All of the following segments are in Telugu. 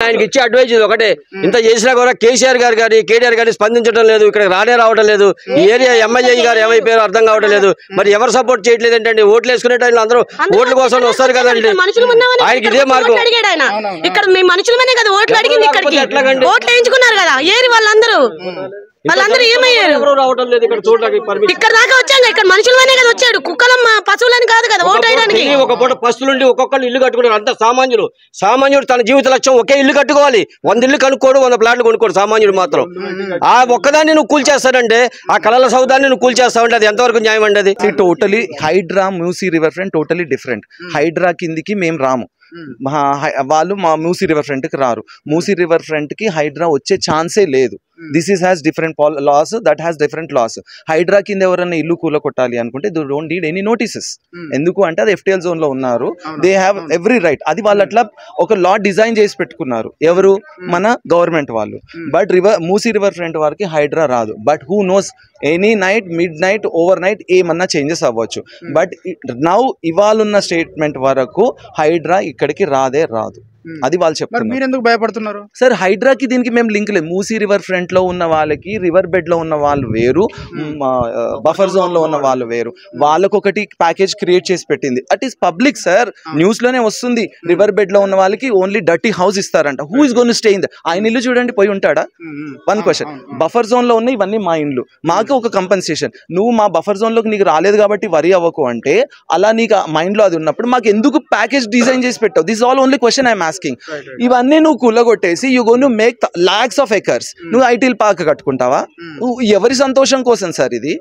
ఆయనకి ఇచ్చే అడ్వైజ్ ఒకటే, ఇంత చేసినా కూడా కేసీఆర్ గారు కానీ కేటీఆర్ గారిని స్పందించడం లేదు, ఇక్కడ రావడం లేదు. ఈ ఏరియా ఎమ్మెల్యే గారు ఏమైపోయారో అర్థం కావడం లేదు. మరి ఎవరు సపోర్ట్ చేయట్లేదు ఏంటండి? ఓట్లు వేసుకునే టైంలో అందరూ ఓట్ల కోసం వస్తారు కదండి. ఆయనకి ఇదే మార్గం. ఇక్కడ మీ మనుషులమనే కదా ఓట్లు అడిగింది, ఇక్కడికి ఓట్లు వేయించుకున్నారు కదా ఏరి వాళ్ళందరూ ఏమయ్యారు? ఇక్కడ దాకా వచ్చాను, ఇక్కడ మనుషులనే కదా వచ్చాడు, కుక్కలం పశువులని కాదు కదా ఓటు వేయడానికి. ఒక పూట పస్తులుండి ఒక్కొక్కరు ఇల్లు కట్టుకున్నారు. అంత సామాన్యుడు తన జీవిత లక్ష్యం ఒకే ఇల్లు కట్టుకోవాలి. 100 ఇల్లు కనుక్కోడు, 100 ప్లాట్లు కొనుక్కోడు సామాన్యుడు మాత్రం. ఆ ఒక్కదాన్ని నువ్వు కూల్చేస్తాడంటే, ఆ కళల సౌదాన్ని నువ్వు కూల్చేస్తావంటే అది ఎంతవరకు న్యాయం అండి? అది totally Hydraa Musi river front totally different. Hydraa కిందికి మేము రాము, వాళ్ళు మా మూసీ రివర్ ఫ్రంట్ కి రారు. మూసీ రివర్ ఫ్రంట్ కి హైడ్రా వచ్చే ఛాన్సే లేదు. This is has different laws, that has different laws. Hydraa కింద ఎవరైనా ఇల్లు కూల కొట్టాలి అనుకుంటే they don't need any notices. ఎందుకు అంటే అది FTL జోన్ లో ఉన్నారు, దే హ్యావ్ ఎవ్రీ రైట్. అది వాళ్ళు అట్లా ఒక లా డిజైన్ చేసి పెట్టుకున్నారు, ఎవరు? మన గవర్నమెంట్ వాళ్ళు. బట్ మూసీ రివర్ ఫ్రంట్ వారికి హైడ్రా రాదు. But who knows, any night, mid night, over night ఏమన్నా చేంజెస్ అవ్వచ్చు. బట్ నౌ ఇవాళ ఉన్న స్టేట్మెంట్ వరకు హైడ్రా ఇక్కడికి రాదే రాదు. అది వాళ్ళు చెప్తారు. మీరు ఎందుకు భయపడుతున్నారు సార్? హైడ్రాకి దీనికి మేము లింక్ లేదు. మూసీ రివర్ ఫ్రంట్ లో ఉన్న వాళ్ళకి రివర్ బెడ్ లో ఉన్న వాళ్ళు వేరు, బఫర్ జోన్ లో ఉన్న వాళ్ళు వేరు. వాళ్ళకు ఒకటి ప్యాకేజ్ క్రియేట్ చేసి పెట్టింది. It is public sir, news లోనే వస్తుంది. రివర్ బెడ్ లో ఉన్న వాళ్ళకి ఓన్లీ డర్టీ హౌస్ ఇస్తారంట. Who is gone to stay in the? ఆయన ఇల్లు చూడండి, పోయి ఉంటాడా? One question. బఫర్ జోన్ లో ఉన్న ఇవన్నీ మా ఇండ్లు, మాకు ఒక కంపెన్సేషన్. నువ్వు మా బఫర్ జోన్ లోకి నీకు రాలేదు కాబట్టి వరి అవ్వకు అంటే, అలా నీకు మైండ్ లో అది ఉన్నప్పుడు మాకు ఎందుకు ప్యాకేజ్ డిజైన్ చేసి పెట్టావు? This all only question I'm asking. ఇవన్నీ నువ్వు కూలగొట్టేసి you gonna make lakhs of acres. నువ్వు ఐటీఎల్ పార్క్ కట్టుకుంటావా? ఎవరి సంతోషం కోసం సార్ ఇది?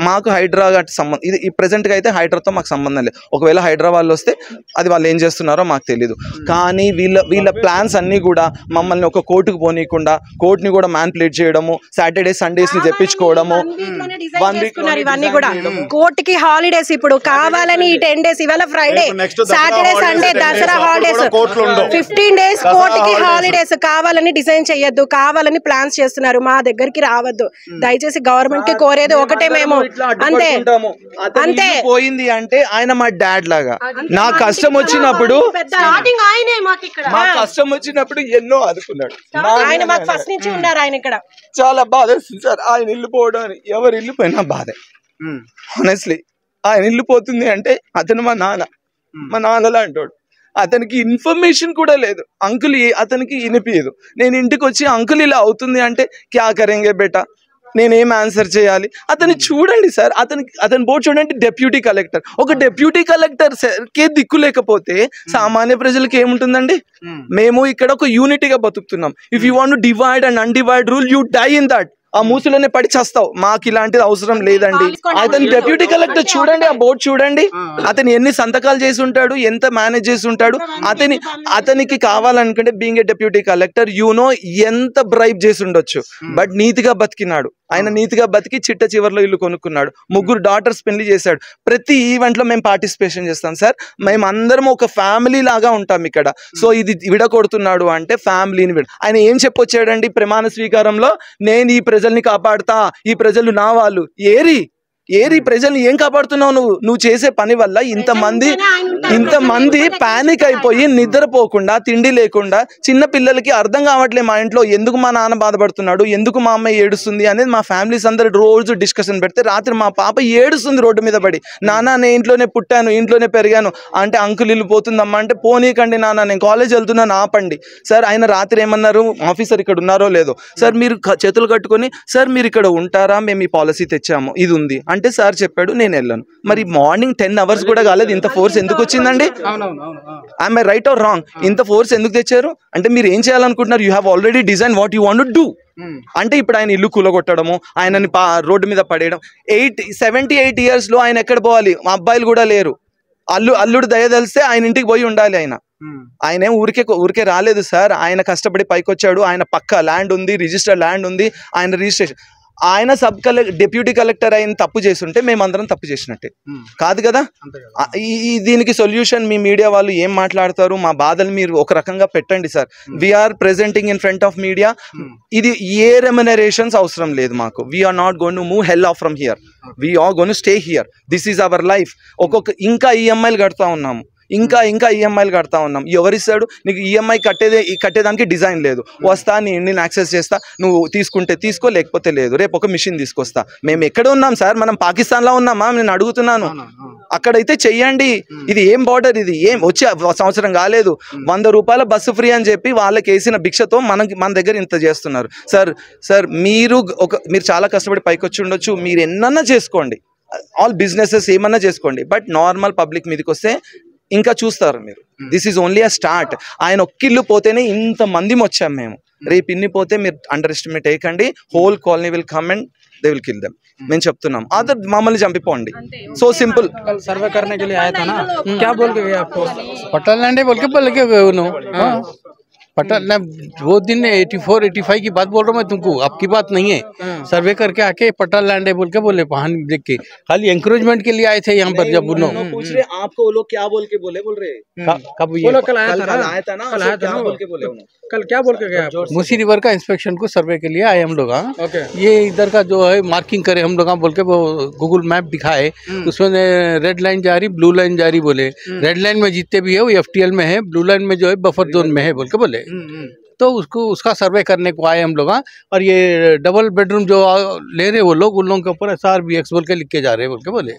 మాకు హైడ్రా సంబంధం, ఇది ప్రెసెంట్ గా అయితే హైడ్రాతో మాకు సంబంధం లేదు. ఒకవేళ హైడ్రా వాళ్ళు వస్తే అది వాళ్ళు ఏం చేస్తున్నారో మాకు తెలియదు. కానీ వీళ్ళ ప్లాన్స్ అన్ని కూడా మమ్మల్ని ఒక కోర్టుకు పోనీయకుండా, కోర్టుని కూడా మ్యానిపులేట్ చేయడము, సాటర్డే సండేస్ ని తెప్పించుకోవడము, 1 వీక్ ఇవన్నీ కూడా కోర్టుకి హాలిడేస్. ఇప్పుడు కావాలని 10 days, ఇవాళ Friday, Saturday Sunday Dasara holidays, 15 days కోర్టుకి హాలిడేస్. కావాలని డిజైన్ చేయొద్దు, కావాలని ప్లాన్స్ చేస్తున్నారు, మా దగ్గరికి రావద్దు. దయచేసి గవర్నమెంట్ కి కోరేది ఒకటే, మేము అంతే అంతే. పోయింది అంటే ఆయన మా డాడ్ లాగా. నా కష్టం వచ్చినప్పుడు కష్టం వచ్చినప్పుడు ఎన్నో ఆదుకున్నాడు. ఆయన మాకు ఫస్ట్ నుంచి ఉన్నారు. ఆయన ఇక్కడ చాలా బాధ వస్తుంది సార్. ఆయన ఇల్లు పోవడం, ఎవరు ఇల్లు పోయినా బాధే. హానెస్ట్లీ ఆయన ఇల్లు పోతుంది అంటే అతను మా నాన్నలా అంటాడు. అతనికి ఇన్ఫర్మేషన్ కూడా లేదు. అంకుల్ అతనికి వినిపించదు. నేను ఇంటికి వచ్చి అంకుల్ ఇలా అవుతుంది అంటే క్యా కరేంగే బేటా, నేనేం ఆన్సర్ చేయాలి? అతను చూడండి సార్, అతని బోర్డు చూడండి, డెప్యూటీ కలెక్టర్. ఒక డెప్యూటీ కలెక్టర్ కే దిక్కు లేకపోతే సామాన్య ప్రజలకు ఏముంటుందండి? మేము ఇక్కడ ఒక యూనిటీగా బతుకుతున్నాం. If you want to divide and undivide rule, you die in that. ఆ మూసులోనే పడి చేస్తావు. మాకు ఇలాంటిది అవసరం లేదండి. అతను డెప్యూటీ కలెక్టర్ చూడండి, ఆ బోర్డు చూడండి, అతను ఎన్ని సంతకాలు చేసి ఉంటాడు, ఎంత మేనేజ్ చేసి ఉంటాడు. అతనికి కావాలనుకుంటే బీయింగ్ ఏ డెప్యూటీ కలెక్టర్ ఎంత బ్రైబ్ చేసి ఉండొచ్చు. బట్ నీతిగా బతికినాడు. ఆయన నీతిగా బతికి చిట్ట చివరిలో ఇల్లు కొనుక్కున్నాడు. 3 daughters పెళ్లి చేశాడు. ప్రతి ఈవెంట్ లో మేము పార్టిసిపేషన్ చేస్తాం సార్. మేము అందరం ఒక ఫ్యామిలీ లాగా ఉంటాం ఇక్కడ. సో ఇది విడగొడుతున్నాడు అంటే ఫ్యామిలీని ఆయన ఏం చెప్పొచ్చాడండి ప్రమాణ స్వీకారంలో? నేను ఈ ప్రజల్ని కాపాడుతా, ఈ ప్రజలు నా వాళ్ళు. ఏరి ప్రజల్ని ఏం కాపాడుతున్నావు నువ్వు చేసే పని వల్ల ఇంతమంది పానిక్ అయిపోయి నిద్రపోకుండా, తిండి లేకుండా, చిన్న పిల్లలకి అర్థం కావట్లేదు మా ఇంట్లో ఎందుకు మా నాన్న బాధపడుతున్నాడు, ఎందుకు మా అమ్మాయి ఏడుస్తుంది అనేది మా ఫ్యామిలీస్ అందరు రోజు డిస్కషన్ పెడితే రాత్రి మా పాప ఏడుస్తుంది రోడ్డు మీద పడి. నాన్న నేను ఇంట్లోనే పుట్టాను, ఇంట్లోనే పెరిగాను అంటే, అంకుల్ ఇల్లు పోతుందమ్మా అంటే, పోనీకండి నాన్న, నేను కాలేజ్ వెళ్తున్నాను ఆపండి. సార్ ఆయన రాత్రి ఏమన్నారు? ఆఫీసర్ ఇక్కడ ఉన్నారో లేదో, సార్ మీరు చేతులు కట్టుకొని, సార్ మీరు ఇక్కడ ఉంటారా, మేము ఈ పాలసీ తెచ్చాము, ఇది ఉంది అంటే సార్ చెప్పాడు, నేను వెళ్ళాను. మరి మార్నింగ్ 10 hours కూడా కాలేదు, ఇంత ఫోర్స్ ఎందుకు వచ్చిందండి? I'm I right are wrong? ఇంత ఫోర్స్ ఎందుకు తెచ్చారు అంటే, మీరు ఏం చేయాలనుకుంటున్నారు? You have already design what you want to do. అంటే ఇప్పుడు ఆయన ఇల్లు కూలగొట్టడము, ఆయనని రోడ్డు మీద పడేయడం. 78 years లో ఆయన ఎక్కడ పోవాలి? మా అబ్బాయిలు కూడా లేరు. అల్లుడు దయదలిస్తే ఆయన ఇంటికి పోయి ఉండాలి. ఆయన ఊరికే రాలేదు సార్. ఆయన కష్టపడి పైకి వచ్చాడు. ఆయన పక్క ల్యాండ్ ఉంది, రిజిస్టర్డ్ ల్యాండ్ ఉంది, ఆయన రిజిస్ట్రేషన్. ఆయన డెప్యూటీ కలెక్టర్ అయిన తప్పు చేస్తుంటే మేమందరం తప్పు చేసినట్టే కాదు కదా. దీనికి సొల్యూషన్ మీ మీడియా వాళ్ళు ఏం మాట్లాడతారు? మా బాధలు మీరు ఒక రకంగా పెట్టండి sir. We're presenting in front of media. ఇది ఏ రెమ్యునరేషన్స్ అవసరం లేదు మాకు. We're not going to move hell of from here. We're going to stay here. This is our life. ఇంకా ఈఎంఐలు కడతా ఉన్నాము. ఇంకా ఈఎంఐలు కడతా ఉన్నాం. ఎవరిస్తాడు నీకు ఈఎంఐ కట్టేదానికి డిజైన్ లేదు. వస్తా నేను యాక్సెస్ చేస్తా, నువ్వు తీసుకుంటే తీసుకో లేకపోతే లేదు, రేపు ఒక మిషన్ తీసుకొస్తా. మేము ఎక్కడ ఉన్నాం సార్? మనం పాకిస్తాన్లో ఉన్నామా? నేను అడుగుతున్నాను. అక్కడైతే చెయ్యండి. ఇది ఏం బార్డర్? ఇది ఏం వచ్చే సంవత్సరం కాలేదు, 100 రూపాయల బస్సు ఫ్రీ అని చెప్పి వాళ్ళకి వేసిన భిక్షతో మన దగ్గర ఇంత చేస్తున్నారు. సార్ మీరు చాలా కష్టపడి పైకి వచ్చి ఉండొచ్చు, మీరు ఎన్నన్నా చేసుకోండి, ఆల్ బిజినెసెస్ ఏమన్నా చేసుకోండి, బట్ నార్మల్ పబ్లిక్ మీదకి వస్తే ఇంకా చూస్తారు మీరు. This is only a start. ఆయన ఒక్కిల్లు పోతేనే ఇంత మంది వచ్చాం మేము. రేపు ఇన్ని పోతే మీరు అండర్ ఎస్టిమేట్ అయ్యకండి. Whole colony will come and they will kill them. మేము చెప్తున్నాం, అదర్ మమ్మల్ని చంపిపోండి. So simple. सर्वे करने के लिए आया था ना, क्या बोल के गया आपको? पटल लैंड बोल के गए उन्होंने। पटल ने वो दिन 84-85 की बात बोल रहा हूँ मैं तुमको, आपकी बात नहीं है। सर्वे करके आके पटल लैंड है बोल के बोले, वाहन देख के खाली एंकरेजमेंट के लिए आए थे यहाँ पर। जब उन्होंने पूछ रहे आपको, वो लोग क्या बोल के बोल रहे कब वो लोग कल आया था ना, कल आया था ना, बोल के बोले कल क्या बोल के गया आपको? मूसी रिवर का इंस्पेक्शन को सर्वे के लिए आए हम लोग। ओके, ये इधर का जो है मार्किंग करे हम लोग बोल के, वो गूगल मैप दिखाए, उसमें रेड लाइन जा रही, ब्लू लाइन जा रही बोले। रेड लाइन में जितने भी है वो FTL में है, ब्लू लाइन में जो है बफर जोन में है बोल के बोले। तो उसका सर्वे करने को आए हम लोग। और ये डबल बेडरूम जो ले रहे वो लोग, उन लोगों के ऊपर SRBX बोल के लिख के जा रहे बोल के बोले।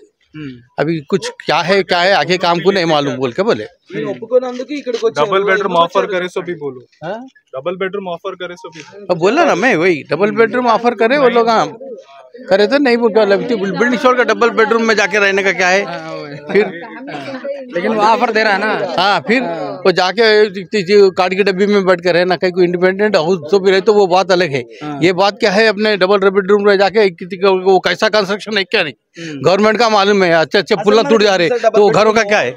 अभी कुछ क्या है आगे काम को नहीं मालूम बोल के बोले। डबल बेडरूम ऑफर करे सो भी बोलो, डबल बेडरूम ऑफर करे सो भी अब बोला ना मैं, वही डबल बेडरूम ऑफर करे वो लोग। हाँ करे तो नहीं बोल, बिल्डिंग छोड़ कर डबल बेडरूम में जाके रहने का क्या है फिर? लेकिन वो ऑफर दे रहा है ना। हाँ फिर वो जाके कार्ड की डब्बी में बैठ कर रहे ना, कहीं कोई इंडिपेंडेंट हाउस तो भी रहे तो वो बात अलग है। ये बात क्या है, अपने डबल बेडरूम में जाके वो कैसा कंस्ट्रक्शन है क्या नहीं, गवर्नमेंट का मालूम है। अच्छे पुल टूट जा रहे तो घरों का क्या है?